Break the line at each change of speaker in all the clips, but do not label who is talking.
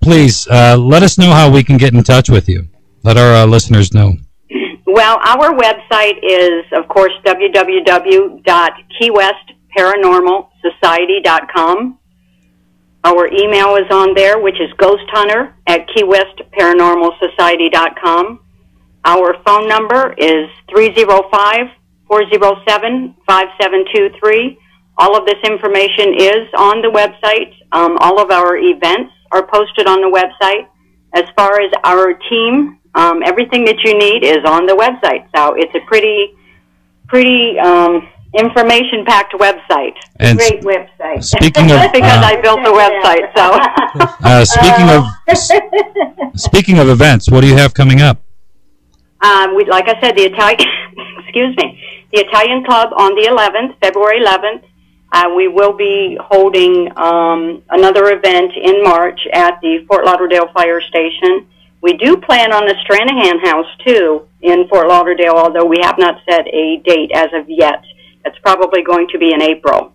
Please let us know how we can get in touch with you. Let our listeners know.
Well, our website is, of course, www.keywestparanormalsociety.com. Our email is on there, which is ghosthunter@keywestparanormalsociety.com. Our phone number is 305-407-5723. All of this information is on the website. All of our events are posted on the website. As far as our team, everything that you need is on the website. So it's a pretty information-packed website.
And
great website.
Speaking of,
because I built the website. So
speaking of events, what do you have coming up?
Like I said, the Italian Club on the 11th, February 11th. We will be holding another event in March at the Fort Lauderdale Fire Station. We do plan on the Stranahan House, too, in Fort Lauderdale, although we have not set a date as of yet. It's probably going to be in April.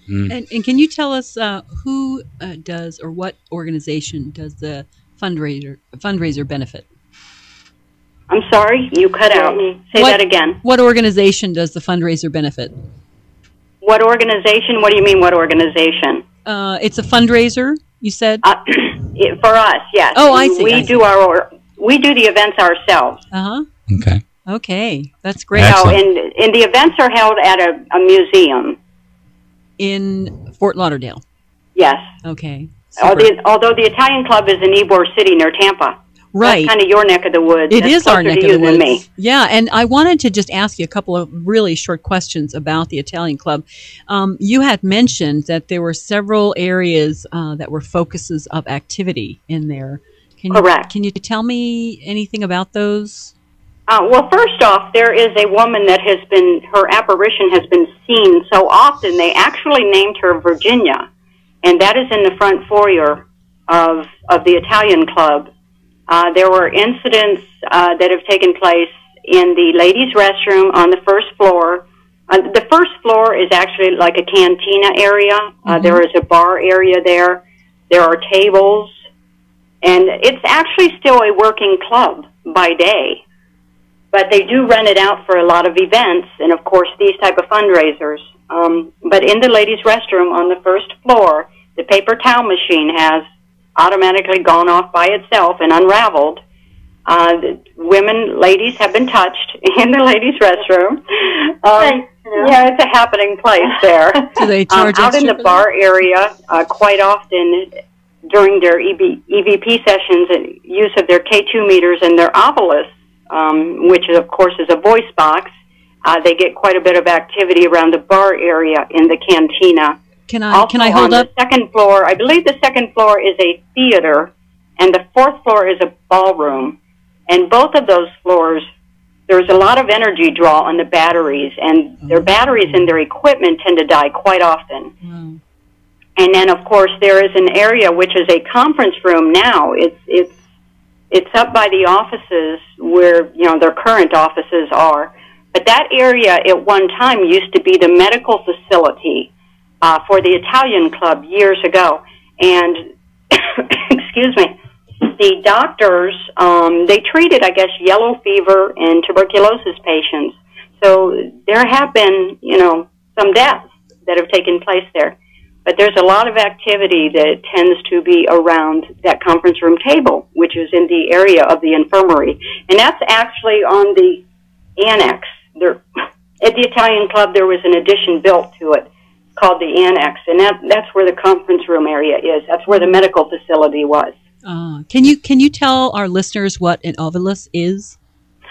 And can you tell us who does or what organization does the fundraiser benefit?
I'm sorry, you cut out. Say that again.
What organization does the fundraiser benefit?
What organization? What do you mean, what organization?
It's a fundraiser, you said?
For us, yes.
Oh, I see.
We do the events ourselves.
Uh-huh. Okay, that's great.
So, and the events are held at a museum.
In Fort Lauderdale?
Yes.
Okay.
Although the Italian Club is in Ybor City near Tampa.
Right.
That's kind of your neck of the woods.
It is our neck of the woods.
Me.
Yeah, and I wanted to just ask you a couple of really short questions about the Italian Club. You had mentioned that there were several areas that were focuses of activity in there.
Correct.
Can you tell me anything about those?
Well, first off, there is a woman that her apparition has been seen so often, they actually named her Virginia, and that is in the front foyer of the Italian Club. There were incidents that have taken place in the ladies' restroom on the first floor. The first floor is actually like a cantina area. There is a bar area there. There are tables. And it's actually still a working club by day. But they do rent it out for a lot of events and, of course, these type of fundraisers. But in the ladies' restroom on the first floor, the paper towel machine has automatically gone off by itself and unraveled. Ladies have been touched in the ladies' restroom. Yeah, it's a happening place there.
Do they charge
out in the bar area, quite often during their EVP sessions and use of their K2 meters and their obelisks, which of course is a voice box, they get quite a bit of activity around the bar area in the cantina.
Can I hold up?
The second floor, I believe the second floor is a theater, and the fourth floor is a ballroom. And both of those floors, there's a lot of energy draw on the batteries, and their batteries and their equipment tend to die quite often. And then, of course, there is an area which is a conference room now. It's up by the offices where, their current offices are. But that area at one time used to be the medical facility for the Italian Club years ago. And, excuse me, the doctors, they treated, I guess, yellow fever and tuberculosis patients. So there have been, some deaths that have taken place there. But there's a lot of activity that tends to be around that conference room table, which is in the area of the infirmary. And that's actually on the annex. At the Italian Club, there was an addition built to it called the annex, and that's where the conference room area is. That's where the medical facility was.
Can you tell our listeners what an ovilus is?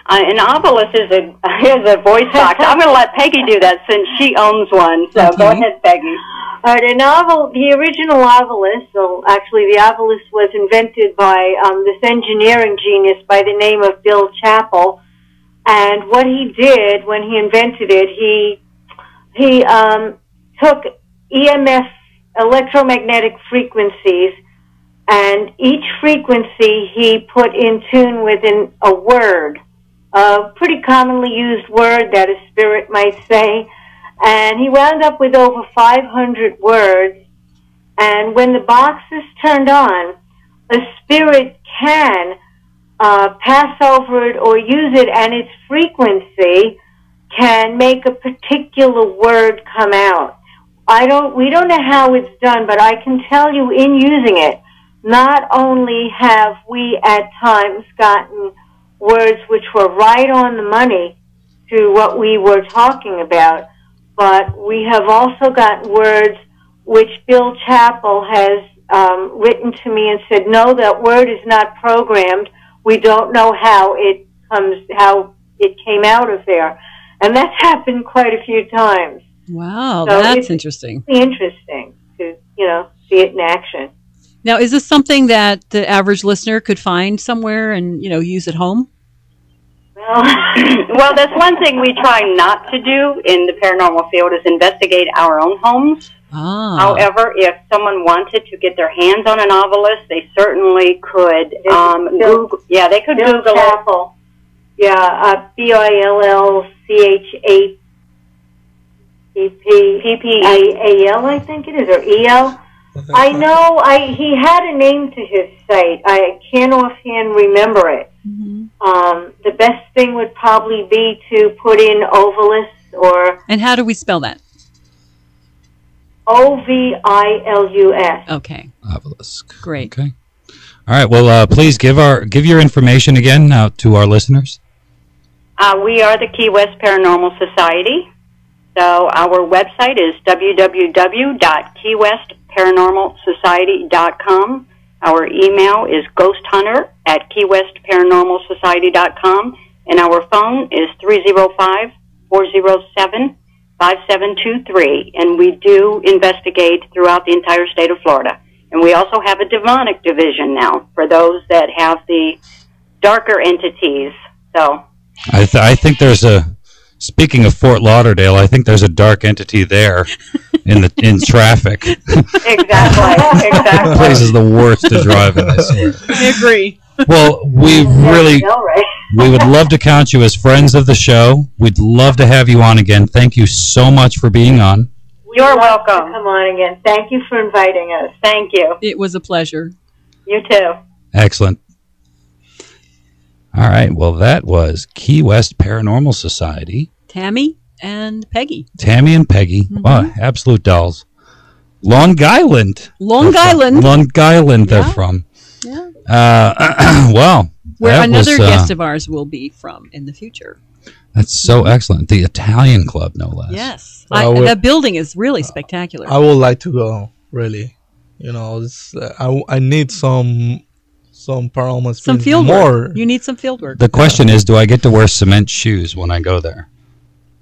An ovilus is a voice box. I'm going to let Peggy do that since she owns one. So Go ahead, Peggy.
The original ovilus, so actually the ovilus was invented by this engineering genius by the name of Bill Chappell. And what he did when he invented it, he he took EMF, electromagnetic frequencies, and each frequency he put in tune with a word, a pretty commonly used word that a spirit might say. And he wound up with over 500 words. And when the box is turned on, a spirit can pass over it or use it, and its frequency can make a particular word come out. We don't know how it's done, but I can tell you in using it, not only have we at times gotten words which were right on the money to what we were talking about, but we have also gotten words which Bill Chappell has written to me and said, no, that word is not programmed. We don't know how it came out of there. And that's happened quite a few times.
Wow,
So
that's interesting.
It's interesting to, see it in action.
Now, is this something that the average listener could find somewhere and, use at home?
Well, that's one thing we try not to do in the paranormal field is investigate our own homes.
Ah.
However, if someone wanted to get their hands on a novelist, they certainly could Google. Yeah, they could
Bill
Google
Chappell. Yeah, BILLCHAPPAL, I think it is, or EL. I know he had a name to his site. I can't offhand remember it.
Mm-hmm.
The best thing would probably be to put in Ovilus or...
And how do we spell that?
OVILUS.
Okay.
Obelisk.
Great.
Okay. All right. Well, please give your information again to our listeners.
We are the Key West Paranormal Society. So our website is www.keywestparanormalsociety.com. Our email is ghosthunter@keywestparanormalsociety.com. And our phone is 305-407-5723. And we do investigate throughout the entire state of Florida. And we also have a demonic division now for those that have the darker entities. So
I think there's speaking of Fort Lauderdale, I think there's a dark entity there in traffic.
Exactly.
That place is the worst to drive in, I swear.
I agree.
Well, we would love to count you as friends of the show. We'd love to have you on again. Thank you so much for being on.
You're welcome.
Come on again. Thank you for inviting us.
Thank you.
It was a pleasure.
You too.
Excellent. All right. Well, that was Key West Paranormal Society.
Tammy and Peggy.
Tammy and Peggy.
Mm-hmm.
Wow, absolute dolls. Long Island.
Long Island.
Long Island they're
Yeah.
from.
Yeah.
Well,
Where another guest of ours will be from in the future.
That's so excellent. The Italian Club, no less.
Yes. That building is really spectacular.
I would like to go, really. I need some paranormal
Some
experience
field
more.
work. You need some field work.
The question is, do I get to wear cement shoes when I go there?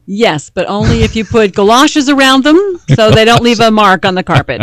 Yes, but only if you put galoshes around them so they don't leave a mark on the carpet.